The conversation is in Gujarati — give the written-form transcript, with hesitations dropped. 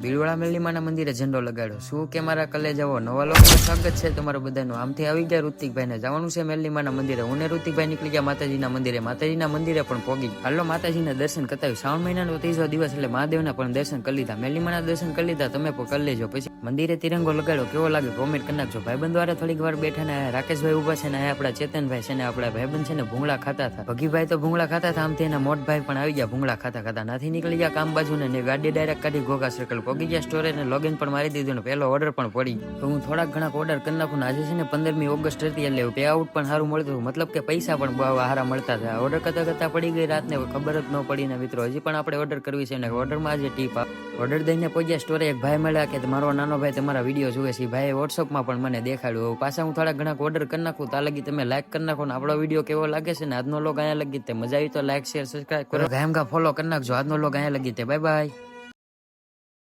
ભીલવાડા મેલીમાના મંદિરે ઝંડો લગાડ્યો. શું કે મારા કલેજાઓ, નવા લોકોનું સ્વાગત છે તમારું બધાનું. આમથી આવી ગયા ઋતિકભાઈ ને જવાનું છે મેલીમાના મંદિરે. હું ને ઋતિકભાઈ નીકળી ગયા માતાજીના મંદિરે. માતાજીના મંદિરે પણ પોગી. હાલો માતાજીના દર્શન કરાવી. શ્રાવણ મહિનાનો 30વો દિવસ એટલે મહાદેવના પણ દર્શન કરી લીધા. મેલીમાના દર્શન કરી લીધા. તમે પણ કરી લેજો. પછી મંદિરે તિરંગો લગાડ્યો. કેવો લાગે કોમેન્ટ કરી નાખજો. ભાઈબંધ દ્વારા થોડીક વાર બેઠા ને રાકેશભાઈ ઉભા છે ને આપણા ચેતનભાઈ છે ને આપણા ભાઈબંધ છે ને ભૂંગળા ખાતા હતા. ભગીભાઈ તો ભૂંગળા ખાતા હતા. આમથી એના મોટભાઈ પણ આવી ગયા ભૂંગળા ખાતા ખાતા. નાથી નીકળી ગયા કામ બાજુ ને ગાડી ડાયરેક્ટ કાઢી ઘોઘા સર્કલ પોગી ગયા સ્ટોરે ને લોગિન પણ મારી દીધું ને પહેલો ઓર્ડર પણ પડી. તો હું થોડાક ઘણા ઓર્ડર કરી નાખું. આજે છે ને 15મી ઓગસ્ટ હતી એટલે પે આઉટ પણ સારું મળતું. મતલબ કે પૈસા પણ બહુ સારા મળતા હતા. ઓર્ડર કરતા કરતા પડી ગઈ રાતને ખબર જ ન પડી ને મિત્રો. હજી પણ આપણે ઓર્ડર કરવી છે ને ઓર્ડરમાં આજે ટીપ આપ. ઓર્ડર દઈને પહોંચ્યા સ્ટોરે. એક ભાઈ મળ્યા કે મારો નાનો ભાઈ તમારા વિડીયો જોવે છે. ભાઈ વોટ્સઅપમાં પણ મને દેખાડ્યું. પાછા હું થોડા ઘણા ઓર્ડર કરી નાખું. ત્યાં લગી તમે લાઈક કરી નાખો ને આપણો વિડીયો કેવો લાગે છે ને આજનો લોગ અહીંયા લગી તે મજા આવી તો લાઈક શેર સબસ્ક્રાઈબ કરો. ગાયમ ગા ફોલો કરી નાખજો. આજનો લોગ અહીંયા લગી તે બાય બાય.